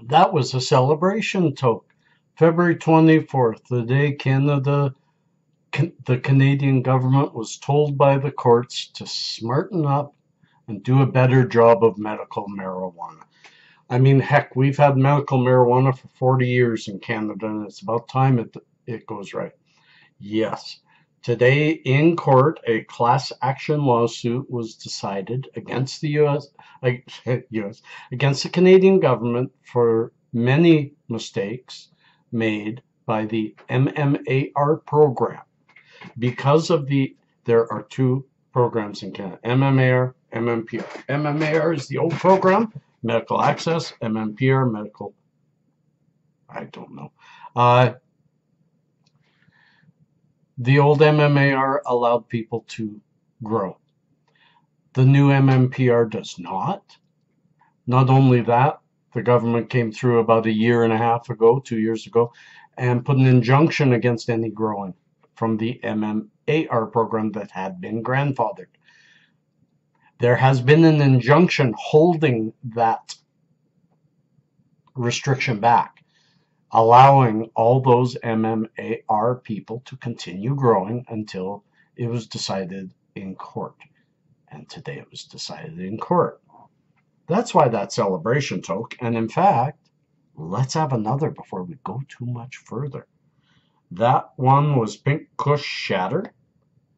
That was a celebration toke. February 24th, the day the Canadian government was told by the courts to smarten up and do a better job of medical marijuana. I mean, heck, we've had medical marijuana for 40 years in Canada, and it's about time it goes right. Yes. Today in court, a class action lawsuit was decided against the US, against the Canadian government for many mistakes made by the MMAR program. Because of there are two programs in Canada, MMAR, MMPR. MMAR is the old program, medical access, MMPR, medical, I don't know. The old MMAR allowed people to grow. The new MMPR does not. Not only that, the government came through about a year and a half ago, 2 years ago, and put an injunction against any growing from the MMAR program that had been grandfathered. There has been an injunction holding that restriction back, allowing all those MMAR people to continue growing until it was decided in court. And today it was decided in court. That's why that celebration took. And in fact, let's have another before we go too much further. That one was Pink Kush Shatter.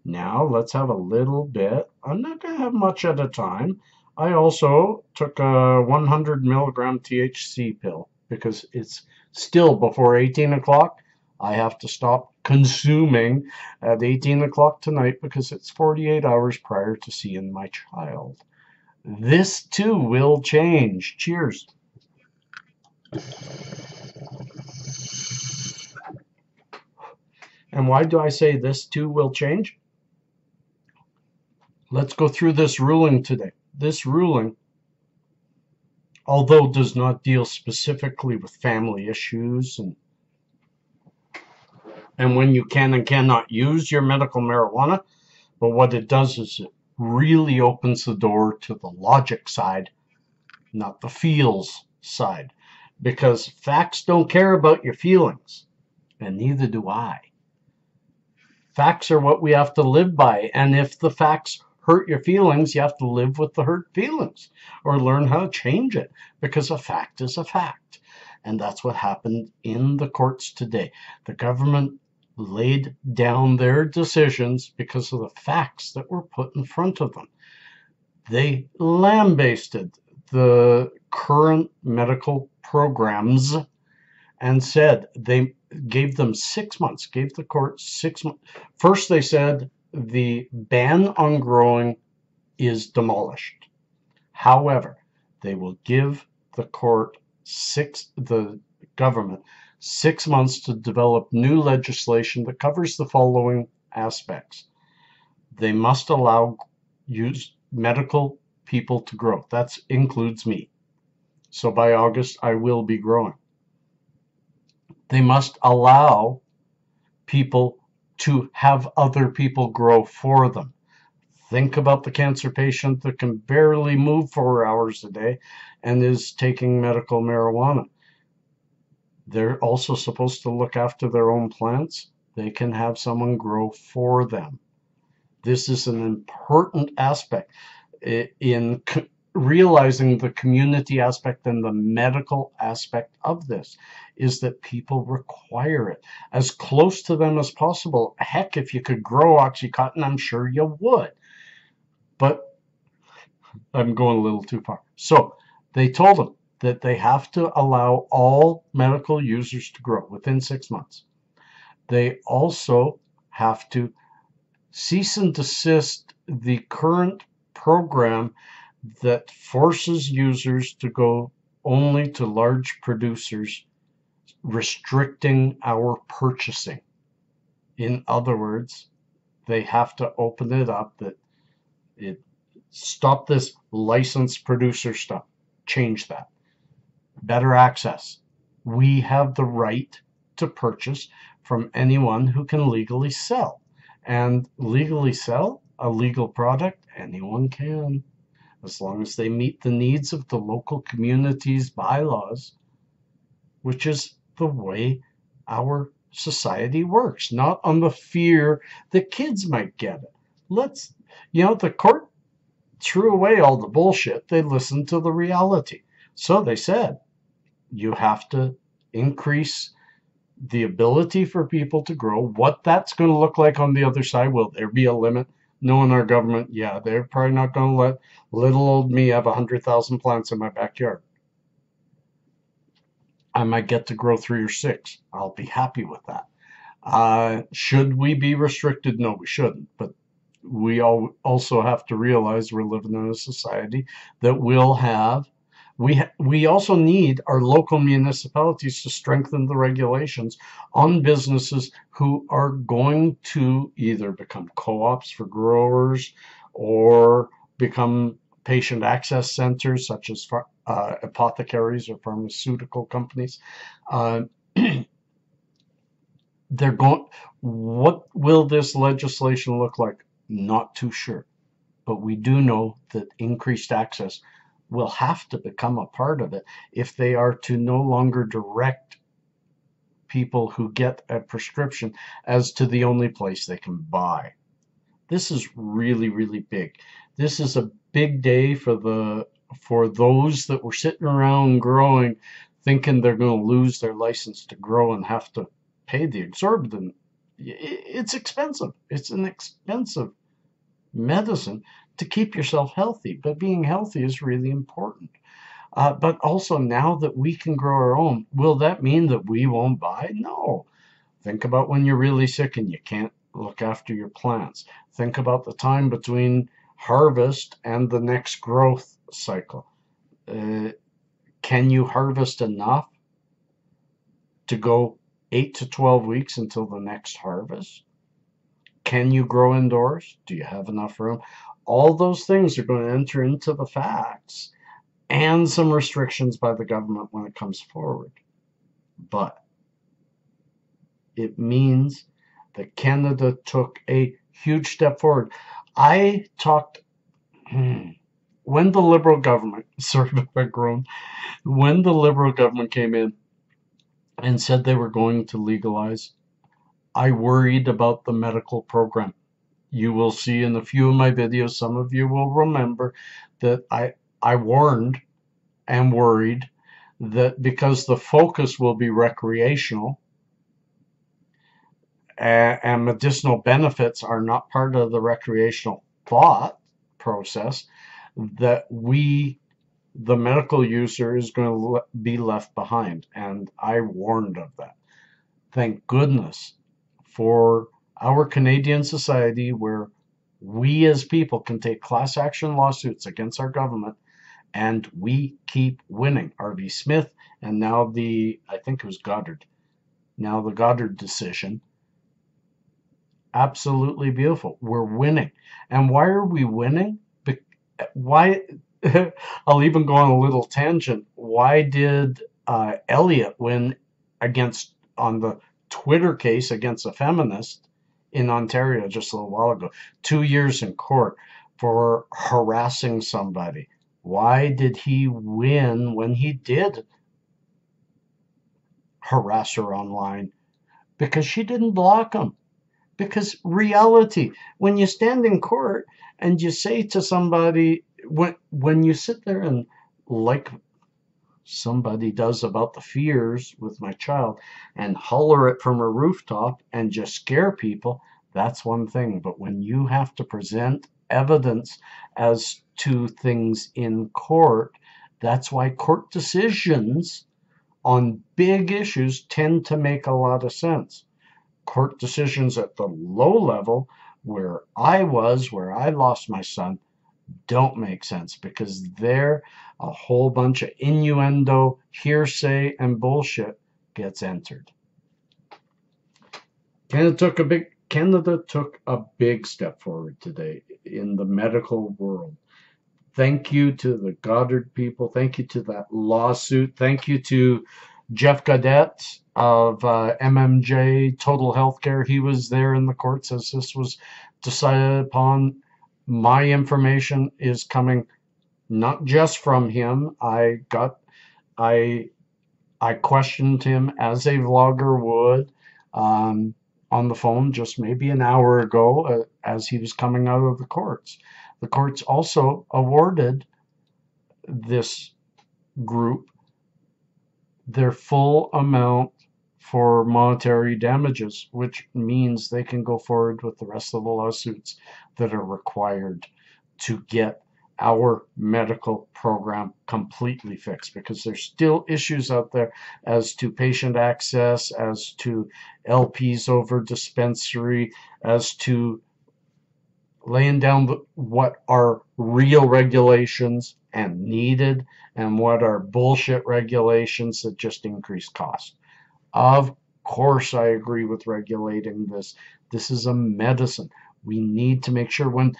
Now let's have a little bit. I'm not going to have much at a time. I also took a 100 milligram THC pill because it's still before 18 o'clock. I have to stop consuming at 18 o'clock tonight because it's 48 hours prior to seeing my child. This too will change. Cheers. And why do I say this too will change? Let's go through this ruling today. This ruling, although does not deal specifically with family issues and when you can and cannot use your medical marijuana, but what it does is it really opens the door to the logic side, not the feels side, because facts don't care about your feelings, and neither do I. Facts are what we have to live by, and if the facts hurt your feelings, you have to live with the hurt feelings or learn how to change it, because a fact is a fact. And that's what happened in the courts today. The government laid down their decisions because of the facts that were put in front of them. They lambasted the current medical programs and said they gave them 6 months, gave the court 6 months. First, they said the ban on growing is demolished. However, they will give the government 6 months to develop new legislation that covers the following aspects. They must allow medical people to grow. That includes me. So by August, I will be growing. They must allow people to have other people grow for them. Think about the cancer patient that can barely move 4 hours a day and is taking medical marijuana. They're also supposed to look after their own plants. They can have someone grow for them. This is an important aspect in realizing the community aspect and the medical aspect of this, is that people require it as close to them as possible. Heck, if you could grow Oxycontin, I'm sure you would. But I'm going a little too far. So they told them that they have to allow all medical users to grow within 6 months. They also have to cease and desist the current program that forces users to go only to large producers, restricting our purchasing. In other words, they have to open it up that stop this licensed producer stuff. Change that. Better access. We have the right to purchase from anyone who can legally sell. And legally sell a legal product, anyone can, as long as they meet the needs of the local community's bylaws. which is the way our society works, not on the fear that kids might get it. The court threw away all the bullshit. They listened to the reality. So they said, you have to increase the ability for people to grow. What that's going to look like on the other side, will there be a limit? Knowing our government, yeah, they're probably not going to let little old me have 100,000 plants in my backyard. I might get to grow 3 or 6. I'll be happy with that. Should we be restricted? No, we shouldn't. But we also have to realize we're living in a society that will have. We also need our local municipalities to strengthen the regulations on businesses who are going to either become co-ops for growers or become patient access centers, such as apothecaries or pharmaceutical companies. They're going. What will this legislation look like? Not too sure, but we do know that increased access will have to become a part of it if they are to no longer direct people who get a prescription as to the only place they can buy. This is really, really big. This is a big day for those that were sitting around growing, thinking they're going to lose their license to grow and have to pay the exorbitant. It's expensive. It's an expensive medicine to keep yourself healthy, but being healthy is really important. But also, now that we can grow our own, will that mean that we won't buy? No. Think about when you're really sick and you can't look after your plants. Think about the time between harvest and the next growth cycle. Can you harvest enough to go 8 to 12 weeks until the next harvest? Can you grow indoors? Do you have enough room? All those things are going to enter into the facts, and some restrictions by the government when it comes forward. But it means that Canada took a huge step forward. I talked when the Liberal government, sorry if I groan, when the Liberal government came in and said they were going to legalize, I worried about the medical program. You will see in a few of my videos, some of you will remember that I warned and worried that because the focus will be recreational and medicinal benefits are not part of the recreational thought process, that the medical user, is going to be left behind. And I warned of that. Thank goodness for our Canadian society, where we as people can take class action lawsuits against our government, and we keep winning. R.V. Smith, and now I think it was Goddard, now the Goddard decision. Absolutely beautiful. We're winning. And why are we winning? Why? I'll even go on a little tangent. Why did Elliott win on the Twitter case against a feminist in Ontario just a little while ago? 2 years in court for harassing somebody. Why did he win when he did harass her online? Because she didn't block him. Because reality, when you stand in court and you say to somebody, when you sit there and, like somebody does about the fears with my child, and holler it from a rooftop and just scare people, that's one thing. But when you have to present evidence as to things in court, that's why court decisions on big issues tend to make a lot of sense. Court decisions at the low level, where I lost my son, don't make sense, because there a whole bunch of innuendo, hearsay, and bullshit gets entered. Canada took a big step forward today in the medical world. Thank you to the Goddard people. Thank you to that lawsuit. Thank you to Jeff Gaudette of MMJ Total Healthcare. He was there in the courts as this was decided upon. My information is coming not just from him. I I questioned him as a vlogger would on the phone just maybe an hour ago as he was coming out of the courts. The courts also awarded this group their full amount for monetary damages, which means they can go forward with the rest of the lawsuits that are required to get our medical program completely fixed, because there's still issues out there as to patient access, as to LPs over dispensary, as to laying down what are real regulations and needed and what are bullshit regulations that just increase cost. Of course, I agree with regulating this. This is a medicine. We need to make sure. When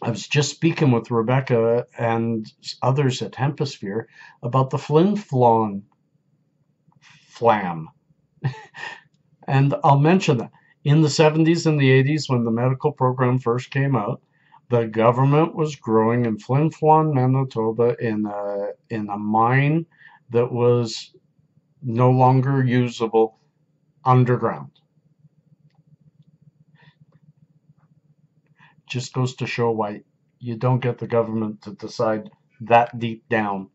I was just speaking with Rebecca and others at Hemposphere about the Flin-Flon flam, and I'll mention that in the 70s and the 80s, when the medical program first came out, the government was growing in Flin-Flon, Manitoba, in a mine that was no longer usable underground. Just goes to show why you don't get the government to decide that deep down.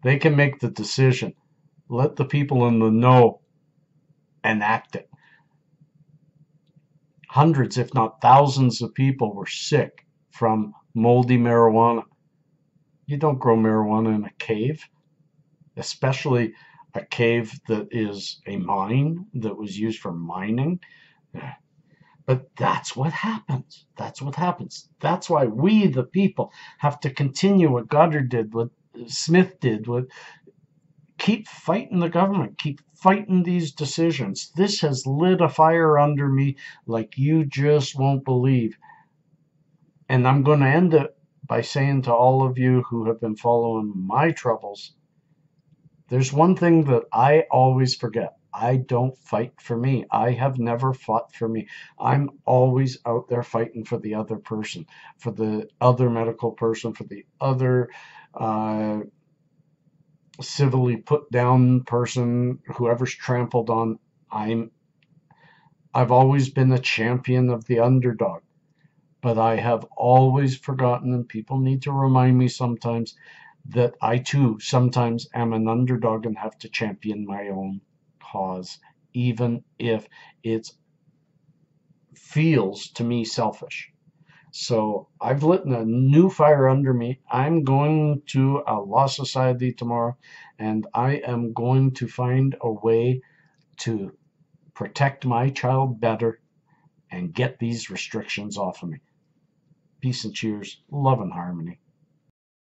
They can make the decision. Let the people in the know enact it. Hundreds, if not thousands of people were sick from moldy marijuana. You don't grow marijuana in a cave, especially a cave that is a mine that was used for mining. But that's what happens. That's what happens. That's why we, the people, have to continue what Goddard did, what Smith did, what keep fighting the government, keep fighting these decisions. This has lit a fire under me like you just won't believe. And I'm going to end it by saying to all of you who have been following my troubles, there's one thing that I always forget. I don't fight for me. I have never fought for me. I'm always out there fighting for the other person, for the other medical person, for the other civilly put down person, whoever's trampled on. I've always been a champion of the underdog, but I have always forgotten, and people need to remind me sometimes, that I too sometimes am an underdog and have to champion my own cause, even if it feels to me selfish. So I've lit a new fire under me. I'm going to a law society tomorrow, and I am going to find a way to protect my child better and get these restrictions off of me. Peace and cheers, love and harmony.